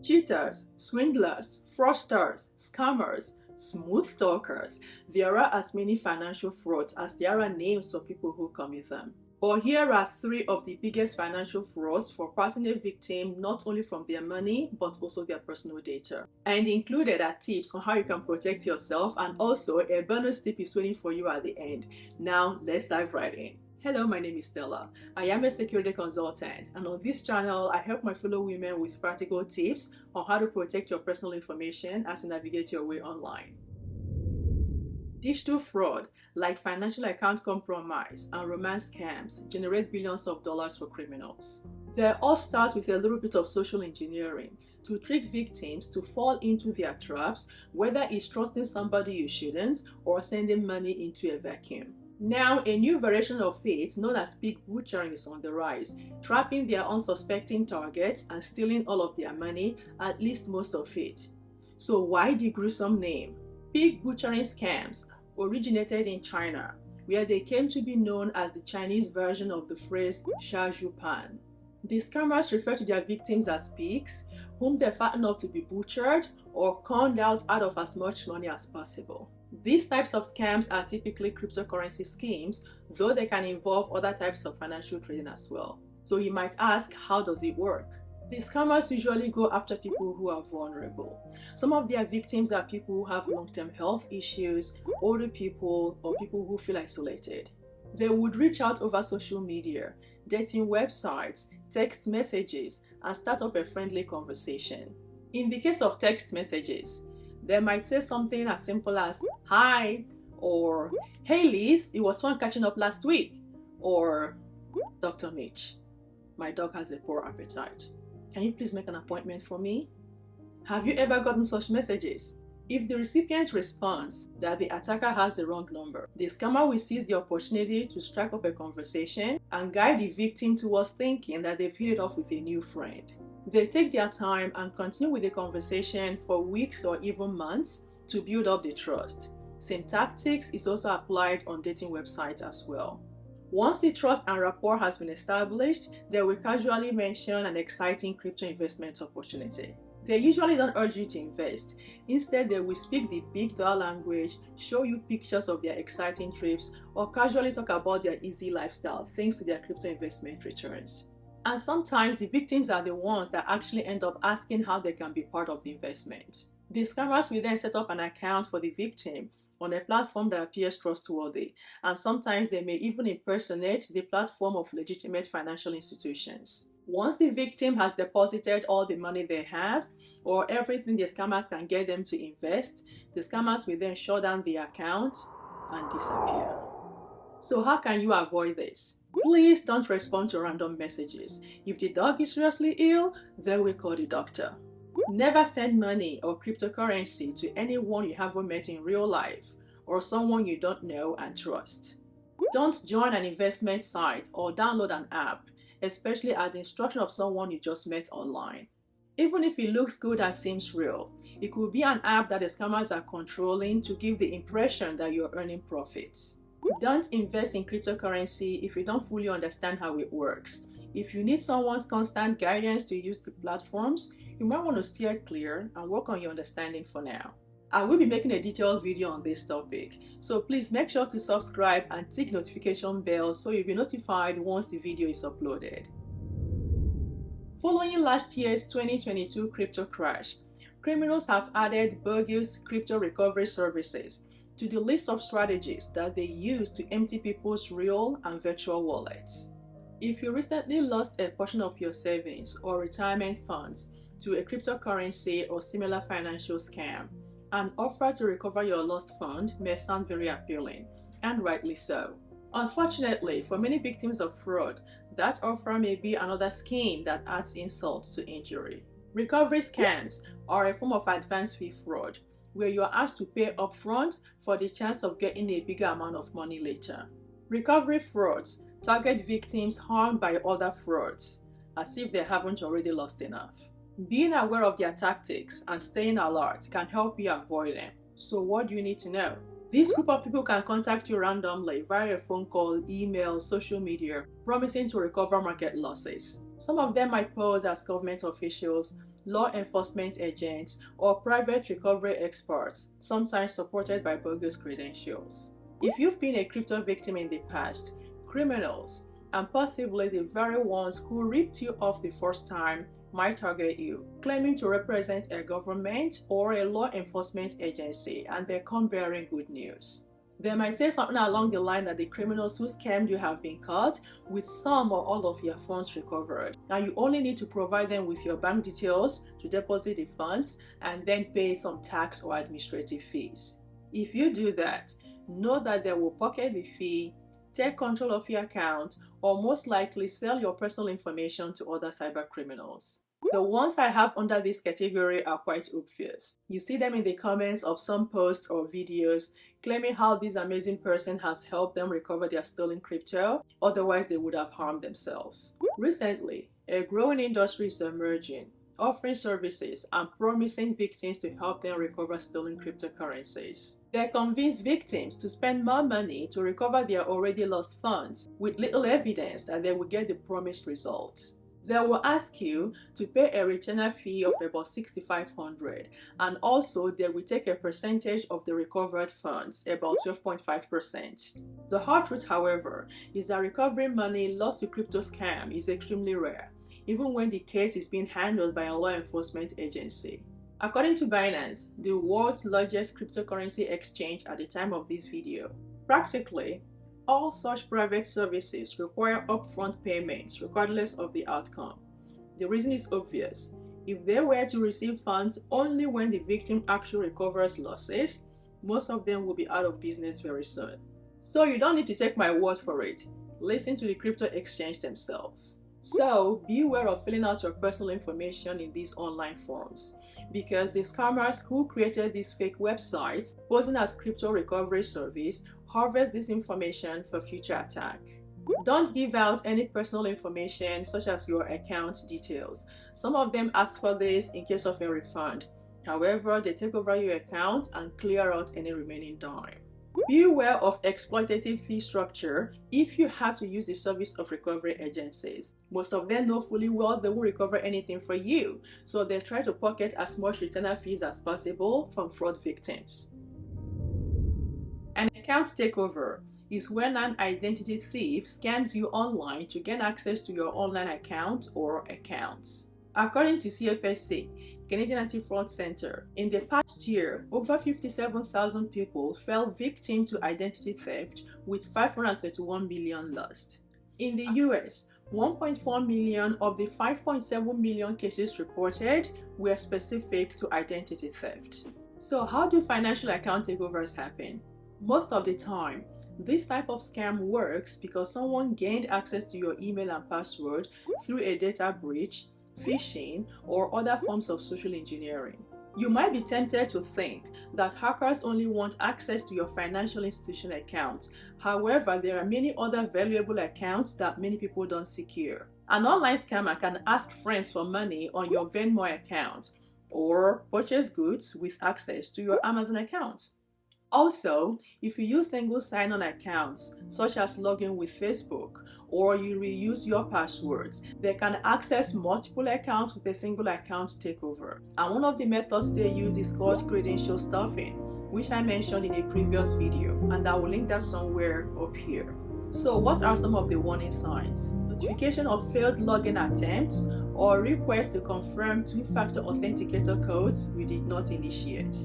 cheaters, swindlers, fraudsters, scammers, smooth talkers. There are as many financial frauds as there are names for people who commit them. But here are three of the biggest financial frauds for protecting a victim not only from their money but also their personal data. And included are tips on how you can protect yourself, and also a bonus tip is waiting for you at the end. Now let's dive right in. Hello, my name is Stella. I am a security consultant, and on this channel I help my fellow women with practical tips on how to protect your personal information as you navigate your way online. Digital fraud, like financial account compromise and romance scams, generate billions of dollars for criminals. They all start with a little bit of social engineering to trick victims to fall into their traps, whether it's trusting somebody you shouldn't or sending money into a vacuum. Now, a new variation of it, known as pig butchering, is on the rise, trapping their unsuspecting targets and stealing all of their money, at least most of it. So why the gruesome name? Pig butchering scams originated in China, where they came to be known as the Chinese version of the phrase Pan. The scammers refer to their victims as pigs, whom they fatten up to be butchered or conned out of as much money as possible. These types of scams are typically cryptocurrency schemes, though they can involve other types of financial trading as well. So you might ask, how does it work? The scammers usually go after people who are vulnerable. Some of their victims are people who have long-term health issues, older people, or people who feel isolated. They would reach out over social media, dating websites, text messages, and start up a friendly conversation. In the case of text messages, they might say something as simple as, "Hi," or "Hey Liz, it was fun catching up last week," or "Dr. Mitch, my dog has a poor appetite. Can you please make an appointment for me?" Have you ever gotten such messages? If the recipient responds that the attacker has the wrong number, the scammer will seize the opportunity to strike up a conversation and guide the victim towards thinking that they've hit it off with a new friend. They take their time and continue with the conversation for weeks or even months to build up the trust. Same tactics is also applied on dating websites as well. Once the trust and rapport has been established, they will casually mention an exciting crypto investment opportunity. They usually don't urge you to invest. Instead, they will speak the big dollar language, show you pictures of their exciting trips, or casually talk about their easy lifestyle thanks to their crypto investment returns. And sometimes the victims are the ones that actually end up asking how they can be part of the investment. The scammers will then set up an account for the victim on a platform that appears trustworthy, and sometimes they may even impersonate the platform of legitimate financial institutions. Once the victim has deposited all the money they have, or everything the scammers can get them to invest, the scammers will then shut down the account and disappear. So how can you avoid this? Please don't respond to random messages. If the dog is seriously ill, then we call the doctor. Never send money or cryptocurrency to anyone you haven't met in real life or someone you don't know and trust. Don't join an investment site or download an app, especially at the instruction of someone you just met online. Even if it looks good and seems real, it could be an app that the scammers are controlling to give the impression that you're earning profits. Don't invest in cryptocurrency if you don't fully understand how it works. If you need someone's constant guidance to use the platforms, you might want to steer clear and work on your understanding for now. I will be making a detailed video on this topic, so please make sure to subscribe and tick notification bell so you'll be notified once the video is uploaded. Following last year's 2022 crypto crash, criminals have added bogus crypto recovery services to the list of strategies that they use to empty people's real and virtual wallets. If you recently lost a portion of your savings or retirement funds to a cryptocurrency or similar financial scam, an offer to recover your lost fund may sound very appealing, and rightly so. Unfortunately, for many victims of fraud, that offer may be another scheme that adds insult to injury. Recovery scams are a form of advanced fee fraud, where you are asked to pay upfront for the chance of getting a bigger amount of money later. Recovery frauds target victims harmed by other frauds, as if they haven't already lost enough. Being aware of their tactics and staying alert can help you avoid them. So what do you need to know? This group of people can contact you randomly via a phone call, email, social media, promising to recover market losses. Some of them might pose as government officials, law enforcement agents, or private recovery experts, sometimes supported by bogus credentials. If you've been a crypto victim in the past, criminals, and possibly the very ones who ripped you off the first time, might target you, claiming to represent a government or a law enforcement agency, and they come bearing good news. They might say something along the line that the criminals who scammed you have been caught with some or all of your funds recovered, and you only need to provide them with your bank details to deposit the funds and then pay some tax or administrative fees. If you do that, know that they will pocket the fee, take control of your account, or most likely sell your personal information to other cyber criminals. The ones I have under this category are quite obvious. You see them in the comments of some posts or videos claiming how this amazing person has helped them recover their stolen crypto, otherwise they would have harmed themselves. Recently, a growing industry is emerging, offering services and promising victims to help them recover stolen cryptocurrencies. They convince victims to spend more money to recover their already lost funds with little evidence that they will get the promised result. They will ask you to pay a retainer fee of about $6,500, and also they will take a percentage of the recovered funds, about 12.5%. The hard truth, however, is that recovering money lost to crypto scam is extremely rare, even when the case is being handled by a law enforcement agency. According to Binance, the world's largest cryptocurrency exchange at the time of this video, practically all such private services require upfront payments regardless of the outcome. The reason is obvious. If they were to receive funds only when the victim actually recovers losses, most of them will be out of business very soon. So you don't need to take my word for it. Listen to the crypto exchange themselves. So be aware of filling out your personal information in these online forums, because the scammers who created these fake websites posing as crypto recovery service harvest this information for future attack. Don't give out any personal information such as your account details. Some of them ask for this in case of a refund. However, they take over your account and clear out any remaining dime. Be aware of exploitative fee structure if you have to use the service of recovery agencies. Most of them know fully well they will recover anything for you, so they try to pocket as much retainer fees as possible from fraud victims. An account takeover is when an identity thief scams you online to gain access to your online account or accounts. According to CFSC, Canadian Anti-Fraud Center, in the past year, over 57,000 people fell victim to identity theft, with 531 million lost. In the US, 1.4 million of the 5.7 million cases reported were specific to identity theft. So how do financial account takeovers happen? Most of the time, this type of scam works because someone gained access to your email and password through a data breach, phishing, or other forms of social engineering. You might be tempted to think that hackers only want access to your financial institution account. However, there are many other valuable accounts that many people don't secure. An online scammer can ask friends for money on your Venmo account or purchase goods with access to your Amazon account. Also, if you use single sign-on accounts, such as login with Facebook, or you reuse your passwords, they can access multiple accounts with a single account takeover. And one of the methods they use is called credential stuffing, which I mentioned in a previous video, and I will link that somewhere up here. So what are some of the warning signs? Notification of failed login attempts or request to confirm two-factor authenticator codes you did not initiate.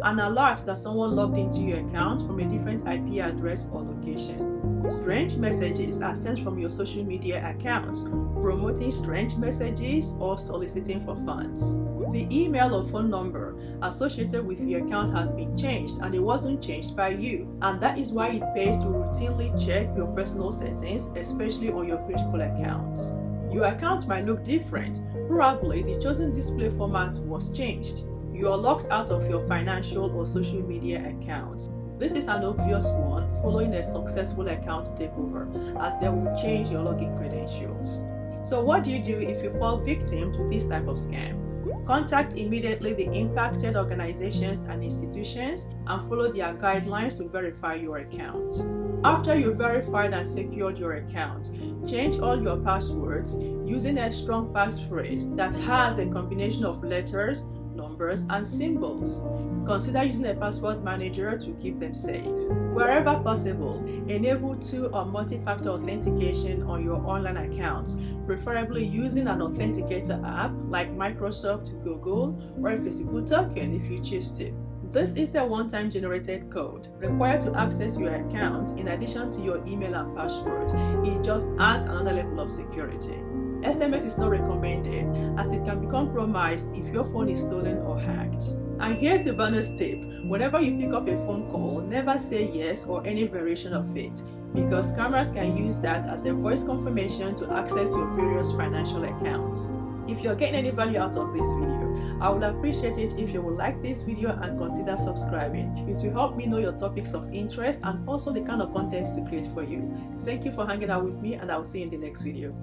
An alert that someone logged into your account from a different IP address or location. Strange messages are sent from your social media accounts, promoting strange messages or soliciting for funds. The email or phone number associated with your account has been changed and it wasn't changed by you, and that is why it pays to routinely check your personal settings, especially on your critical accounts. Your account might look different. Probably the chosen display format was changed. You are locked out of your financial or social media accounts. This is an obvious one following a successful account takeover, as they will change your login credentials. So what do you do if you fall victim to this type of scam? Contact immediately the impacted organizations and institutions and follow their guidelines to verify your account. After you've verified and secured your account, change all your passwords, using a strong passphrase that has a combination of letters, numbers, and symbols. Consider using a password manager to keep them safe. Wherever possible, enable 2 or multi-factor authentication on your online accounts, preferably using an authenticator app like Microsoft, Google, or a physical token if you choose to. This is a one-time generated code required to access your account in addition to your email and password. It just adds another level of security. SMS is not recommended as it can be compromised if your phone is stolen or hacked. And here's the bonus tip: whenever you pick up a phone call, never say yes or any variation of it, because scammers can use that as a voice confirmation to access your various financial accounts. If you're getting any value out of this video, I would appreciate it if you would like this video and consider subscribing. It will help me know your topics of interest and also the kind of contents to create for you. Thank you for hanging out with me, and I will see you in the next video.